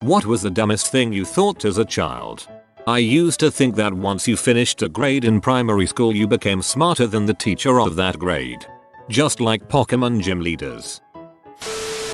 What was the dumbest thing you thought as a child? I used to think that once you finished a grade in primary school you became smarter than the teacher of that grade. Just like Pokemon gym leaders.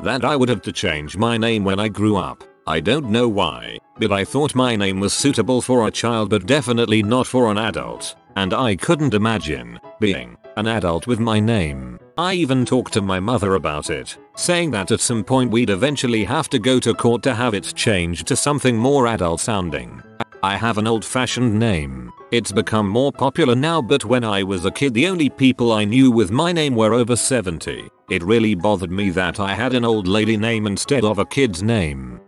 That I would have to change my name when I grew up. I don't know why, but I thought my name was suitable for a child but definitely not for an adult. And I couldn't imagine being an adult with my name. I even talked to my mother about it, saying that at some point we'd eventually have to go to court to have it changed to something more adult sounding. I have an old-fashioned name. It's become more popular now, but when I was a kid the only people I knew with my name were over 70. It really bothered me that I had an old lady name instead of a kid's name.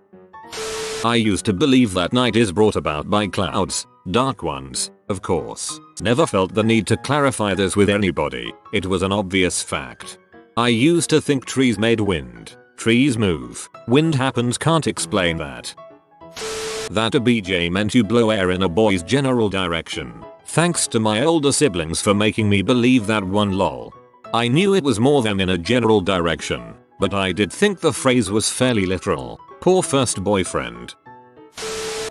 I used to believe that night is brought about by clouds, dark ones, of course. Never felt the need to clarify this with anybody. It was an obvious fact. I used to think trees made wind. Trees move. Wind happens, can't explain that. That a BJ meant you blow air in a boy's general direction. Thanks to my older siblings for making me believe that one, lol. I knew it was more than in a general direction, but I did think the phrase was fairly literal. Poor first boyfriend.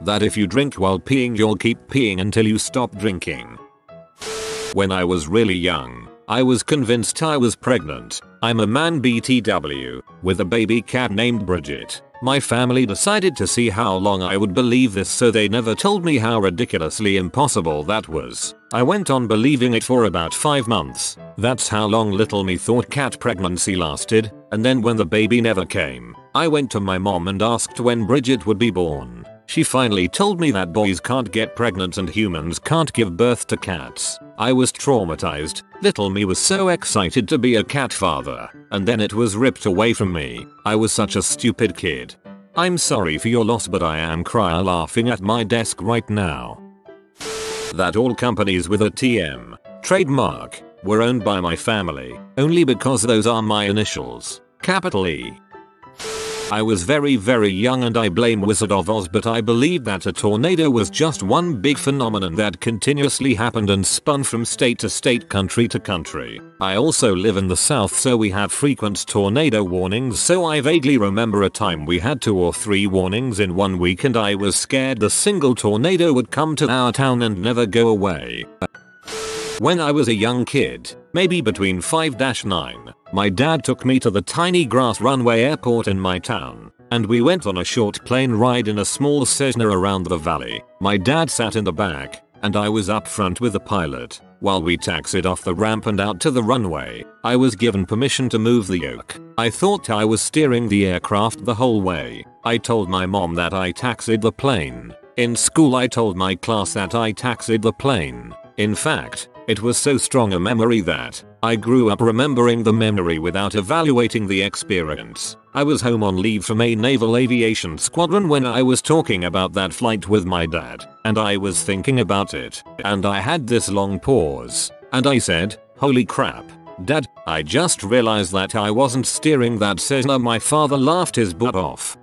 That if you drink while peeing you'll keep peeing until you stop drinking. When I was really young, I was convinced I was pregnant. I'm a man BTW, with a baby cat named Bridget. My family decided to see how long I would believe this, so they never told me how ridiculously impossible that was. I went on believing it for about 5 months. That's how long little me thought cat pregnancy lasted, and then when the baby never came, I went to my mom and asked when Bridget would be born. She finally told me that boys can't get pregnant and humans can't give birth to cats. I was traumatized. Little me was so excited to be a cat father, and then it was ripped away from me. I was such a stupid kid. I'm sorry for your loss, but I am crying laughing at my desk right now. That all companies with a TM trademark were owned by my family, only because those are my initials, capital E. I was very young and I blame Wizard of Oz, but I believe that a tornado was just one big phenomenon that continuously happened and spun from state to state, country to country. I also live in the south, so we have frequent tornado warnings, so I vaguely remember a time we had 2 or 3 warnings in 1 week and I was scared the single tornado would come to our town and never go away. When I was a young kid, maybe between 5-9, my dad took me to the tiny grass runway airport in my town, and we went on a short plane ride in a small Cessna around the valley. My dad sat in the back, and I was up front with the pilot. While we taxied off the ramp and out to the runway, I was given permission to move the yoke. I thought I was steering the aircraft the whole way. I told my mom that I taxied the plane. In school I told my class that I taxied the plane. In fact, it was so strong a memory that I grew up remembering the memory without evaluating the experience. I was home on leave from a naval aviation squadron when I was talking about that flight with my dad, and I was thinking about it, and I had this long pause, and I said, "Holy crap, Dad, I just realized that I wasn't steering that Cessna." My father laughed his butt off.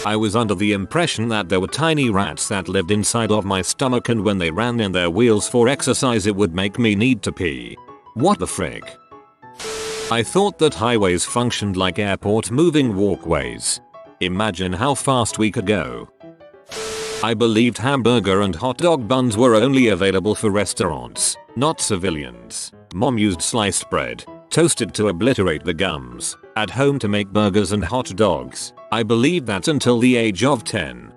I was under the impression that there were tiny rats that lived inside of my stomach, and when they ran in their wheels for exercise it would make me need to pee. What the frick? I thought that highways functioned like airport moving walkways. Imagine how fast we could go. I believed hamburger and hot dog buns were only available for restaurants, not civilians. Mom used sliced bread, toasted to obliterate the gums, at home to make burgers and hot dogs. I believed that until the age of 10.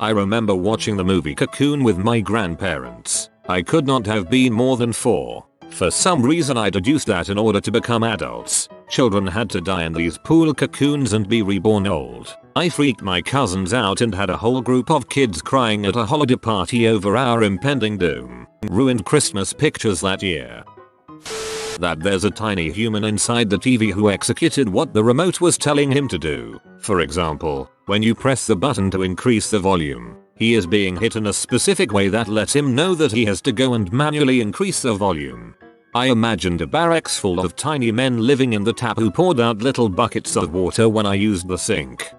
I remember watching the movie Cocoon with my grandparents. I could not have been more than 4. For some reason I deduced that in order to become adults, children had to die in these pool cocoons and be reborn old. I freaked my cousins out and had a whole group of kids crying at a holiday party over our impending doom. Ruined Christmas pictures that year. That there's a tiny human inside the TV who executed what the remote was telling him to do. For example, when you press the button to increase the volume, he is being hit in a specific way that lets him know that he has to go and manually increase the volume. I imagined a barracks full of tiny men living in the tap who poured out little buckets of water when I used the sink.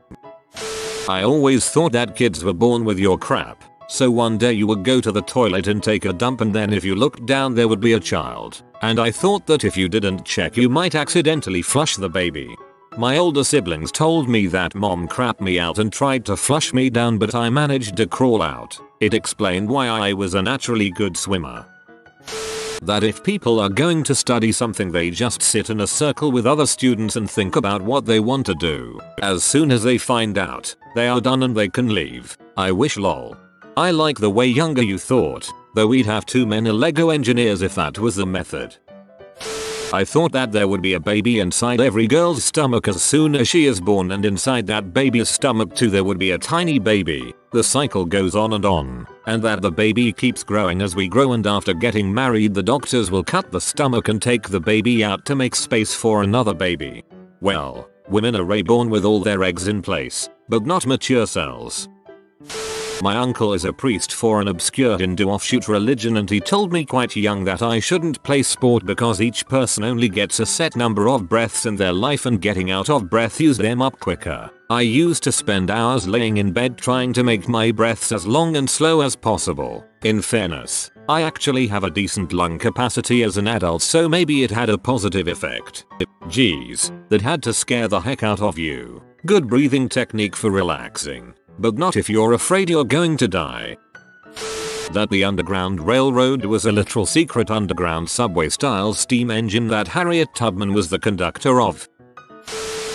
I always thought that kids were born with your crap, so one day you would go to the toilet and take a dump, and then if you looked down there would be a child. And I thought that if you didn't check you might accidentally flush the baby. My older siblings told me that mom crapped me out and tried to flush me down, but I managed to crawl out. It explained why I was a naturally good swimmer. That if people are going to study something, they just sit in a circle with other students and think about what they want to do. As soon as they find out, they are done and they can leave. I wish lol. I like the way younger you thought, though we'd have too many Lego engineers if that was the method. I thought that there would be a baby inside every girl's stomach as soon as she is born, and inside that baby's stomach too there would be a tiny baby. The cycle goes on, and that the baby keeps growing as we grow, and after getting married the doctors will cut the stomach and take the baby out to make space for another baby. Well, women are reborn with all their eggs in place, but not mature cells. My uncle is a priest for an obscure Hindu offshoot religion, and he told me quite young that I shouldn't play sport because each person only gets a set number of breaths in their life and getting out of breath used them up quicker. I used to spend hours laying in bed trying to make my breaths as long and slow as possible. In fairness, I actually have a decent lung capacity as an adult, so maybe it had a positive effect. Geez, that had to scare the heck out of you. Good breathing technique for relaxing. But not if you're afraid you're going to die. That the Underground Railroad was a literal secret underground subway style steam engine that Harriet Tubman was the conductor of.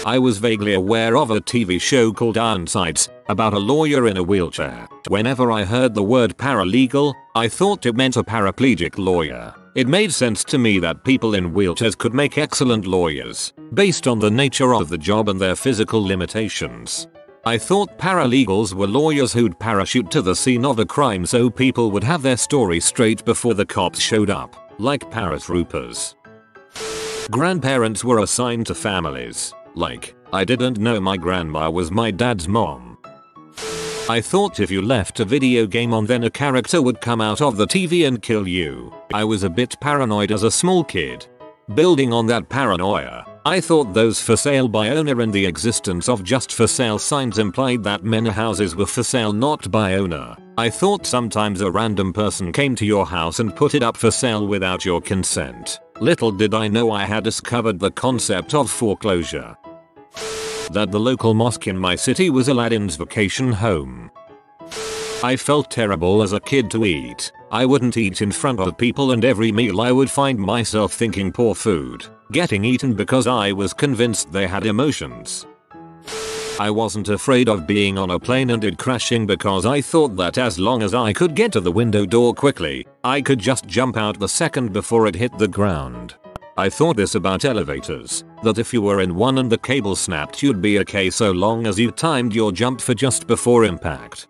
I was vaguely aware of a TV show called Ironsides about a lawyer in a wheelchair. Whenever I heard the word paralegal, I thought it meant a paraplegic lawyer. It made sense to me that people in wheelchairs could make excellent lawyers, based on the nature of the job and their physical limitations. I thought paralegals were lawyers who'd parachute to the scene of a crime so people would have their story straight before the cops showed up, like paratroopers. Grandparents were assigned to families. Like, I didn't know my grandma was my dad's mom. I thought if you left a video game on, then a character would come out of the TV and kill you. I was a bit paranoid as a small kid. Building on that paranoia, I thought those for sale by owner and the existence of just for sale signs implied that many houses were for sale not by owner. I thought sometimes a random person came to your house and put it up for sale without your consent. Little did I know I had discovered the concept of foreclosure. That the local mosque in my city was Aladdin's vacation home. I felt terrible as a kid to eat. I wouldn't eat in front of people, and every meal I would find myself thinking poor food getting eaten because I was convinced they had emotions. I wasn't afraid of being on a plane and it crashing because I thought that as long as I could get to the window door quickly, I could just jump out the second before it hit the ground. I thought this about elevators, that if you were in one and the cable snapped you'd be okay so long as you timed your jump for just before impact.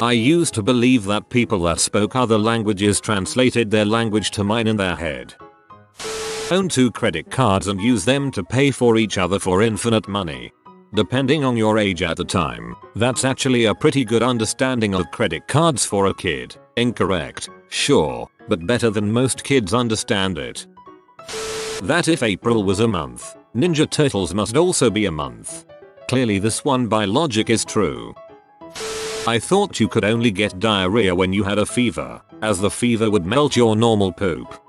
I used to believe that people that spoke other languages translated their language to mine in their head. Own 2 credit cards and use them to pay for each other for infinite money. Depending on your age at the time, that's actually a pretty good understanding of credit cards for a kid. Incorrect, sure, but better than most kids understand it. That if April was a month, Ninja Turtles must also be a month. Clearly this one by logic is true. I thought you could only get diarrhea when you had a fever, as the fever would melt your normal poop.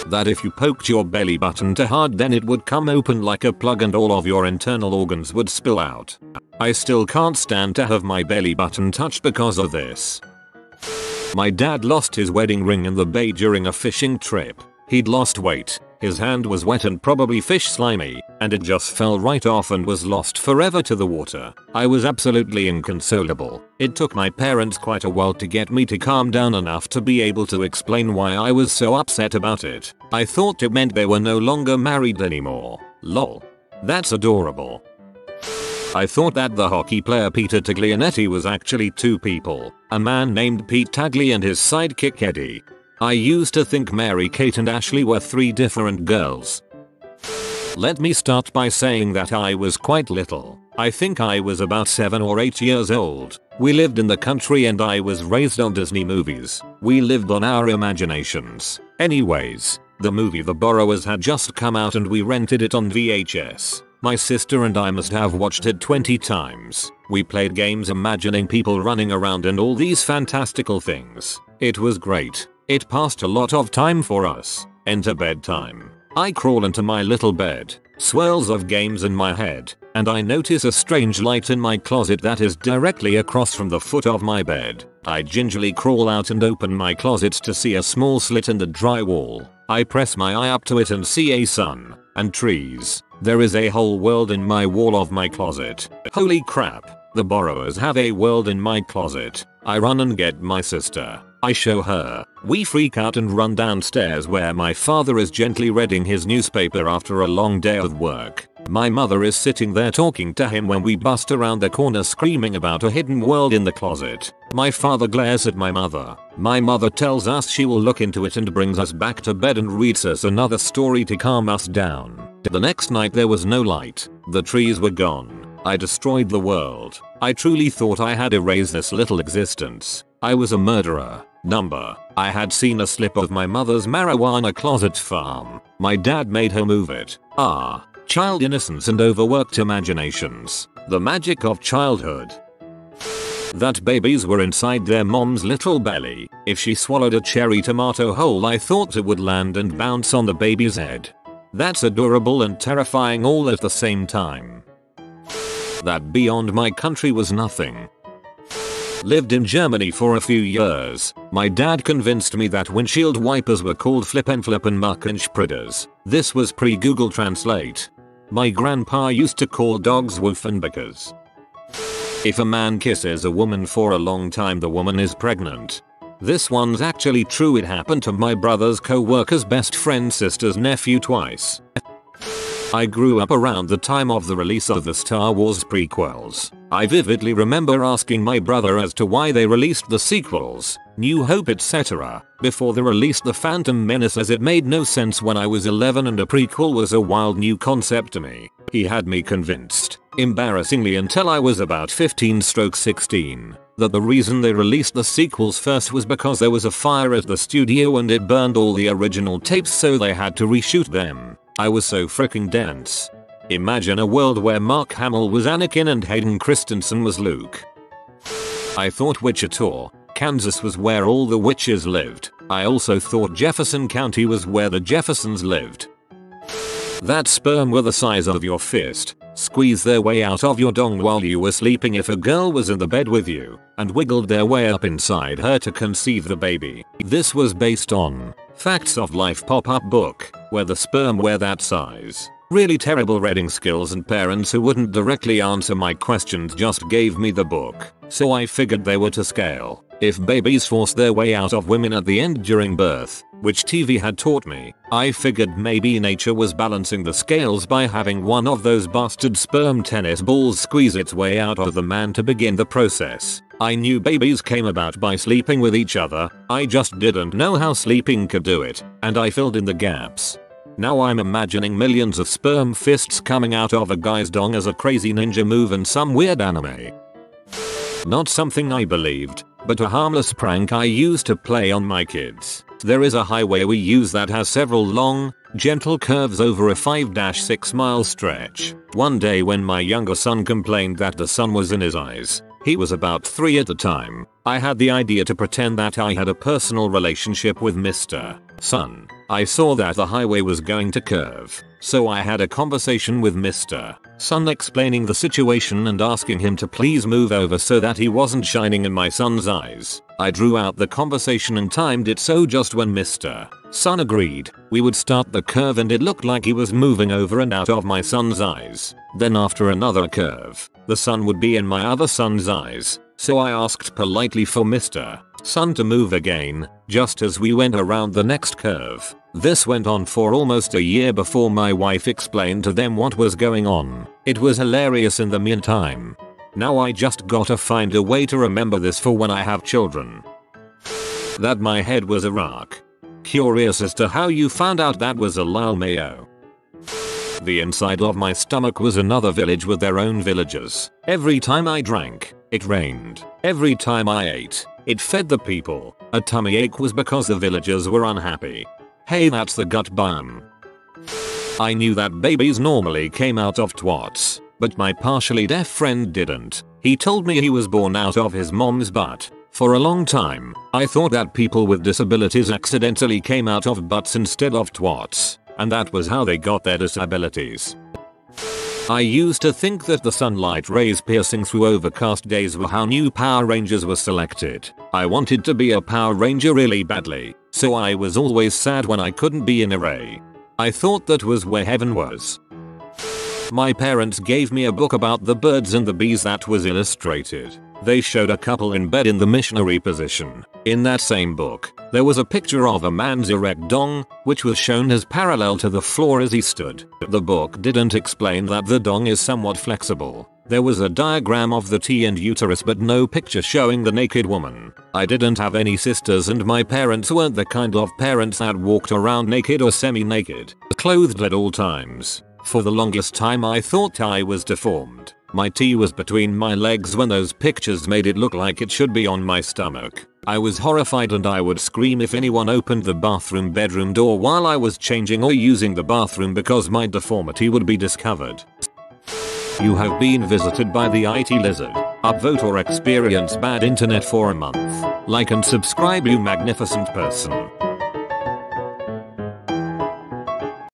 That if you poked your belly button too hard then it would come open like a plug and all of your internal organs would spill out. I still can't stand to have my belly button touched because of this. My dad lost his wedding ring in the bay during a fishing trip. He'd lost weight, his hand was wet and probably fish slimy, and it just fell right off and was lost forever to the water. I was absolutely inconsolable. It took my parents quite a while to get me to calm down enough to be able to explain why I was so upset about it. I thought it meant they were no longer married anymore. Lol. That's adorable. I thought that the hockey player Peter Taglianetti was actually 2 people, a man named Pete Tagli and his sidekick Eddie. I used to think Mary Kate and Ashley were 3 different girls. Let me start by saying that I was quite little. I think I was about 7 or 8 years old. We lived in the country and I was raised on Disney movies. We lived on our imaginations. Anyways, the movie The Borrowers had just come out and we rented it on VHS. My sister and I must have watched it 20 times. We played games imagining people running around and all these fantastical things. It was great. It passed a lot of time for us. Enter bedtime. I crawl into my little bed. swirls of games in my head, and I notice a strange light in my closet that is directly across from the foot of my bed. I gingerly crawl out and open my closet to see a small slit in the drywall. I press my eye up to it and see a sun and trees. There is a whole world in my wall of my closet. Holy crap, the borrowers have a world in my closet. I run and get my sister. I show her. We freak out and run downstairs where my father is gently reading his newspaper after a long day of work. My mother is sitting there talking to him when we bust around the corner screaming about a hidden world in the closet. My father glares at my mother. My mother tells us she will look into it and brings us back to bed and reads us another story to calm us down. The next night there was no light. The trees were gone. I destroyed the world. I truly thought I had erased this little existence. I was a murderer. I had seen a slip of my mother's marijuana closet farm. My dad made her move it. Child innocence and overworked imaginations. The magic of childhood. That babies were inside their mom's little belly. If she swallowed a cherry tomato whole, I thought it would land and bounce on the baby's head. That's adorable and terrifying all at the same time. That beyond my country was nothing. Lived in Germany for a few years. My dad convinced me that windshield wipers were called Flippenflip and Muckenspritters. This was pre-Google Translate. My grandpa used to call dogs Wolfenbickers. If a man kisses a woman for a long time, the woman is pregnant. This one's actually true. It happened to my brother's co-worker's best friend's sister's nephew twice. I grew up around the time of the release of the Star Wars prequels. I vividly remember asking my brother as to why they released the sequels, New Hope etc., before they released The Phantom Menace, as it made no sense when I was 11 and a prequel was a wild new concept to me. He had me convinced, embarrassingly until I was about 15-16, that the reason they released the sequels first was because there was a fire at the studio and it burned all the original tapes, so they had to reshoot them. I was so freaking dense. Imagine a world where Mark Hamill was Anakin and Hayden Christensen was Luke. I thought Wichita, Kansas was where all the witches lived. I also thought Jefferson County was where the Jeffersons lived. That sperm were the size of your fist, squeeze their way out of your dong while you were sleeping if a girl was in the bed with you, and wiggled their way up inside her to conceive the baby. This was based on Facts of Life pop-up book, where the sperm were that size. Really terrible reading skills, and parents who wouldn't directly answer my questions just gave me the book, so I figured they were to scale. If babies force their way out of women at the end during birth, which TV had taught me, I figured maybe nature was balancing the scales by having one of those bastard sperm tennis balls squeeze its way out of the man to begin the process. I knew babies came about by sleeping with each other, I just didn't know how sleeping could do it, and I filled in the gaps. Now I'm imagining millions of sperm fists coming out of a guy's dong as a crazy ninja move in some weird anime. Not something I believed, but a harmless prank I used to play on my kids. There is a highway we use that has several long, gentle curves over a 5-6 mile stretch. One day when my younger son complained that the sun was in his eyes, he was about 3 at the time, I had the idea to pretend that I had a personal relationship with Mr. Sun. I saw that the highway was going to curve, so I had a conversation with Mr. Sun explaining the situation and asking him to please move over so that he wasn't shining in my son's eyes. I drew out the conversation and timed it so just when Mr. Sun agreed, we would start the curve and it looked like he was moving over and out of my son's eyes. Then after another curve, the sun would be in my other son's eyes, so I asked politely for Mr. Sun to move again, just as we went around the next curve. This went on for almost a year before my wife explained to them what was going on. It was hilarious in the meantime. Now I just gotta find a way to remember this for when I have children. That my head was a rock. Curious as to how you found out that was a lal mayo. The inside of my stomach was another village with their own villagers. Every time I drank, it rained. Every time I ate, it fed the people. A tummy ache was because the villagers were unhappy. Hey, that's the gut bun. I knew that babies normally came out of twats, but my partially deaf friend didn't. He told me he was born out of his mom's butt. For a long time, I thought that people with disabilities accidentally came out of butts instead of twats, and that was how they got their disabilities. I used to think that the sunlight rays piercing through overcast days were how new Power Rangers were selected. I wanted to be a Power Ranger really badly, so I was always sad when I couldn't be in a ray. I thought that was where heaven was. My parents gave me a book about the birds and the bees that was illustrated. They showed a couple in bed in the missionary position. In that same book, there was a picture of a man's erect dong, which was shown as parallel to the floor as he stood. The book didn't explain that the dong is somewhat flexible. There was a diagram of the T and uterus but no picture showing the naked woman. I didn't have any sisters and my parents weren't the kind of parents that walked around naked or semi-naked, clothed at all times. For the longest time I thought I was deformed. My T was between my legs when those pictures made it look like it should be on my stomach. I was horrified and I would scream if anyone opened the bedroom door while I was changing or using the bathroom because my deformity would be discovered. You have been visited by the IT lizard. Upvote or experience bad internet for a month. Like and subscribe, you magnificent person.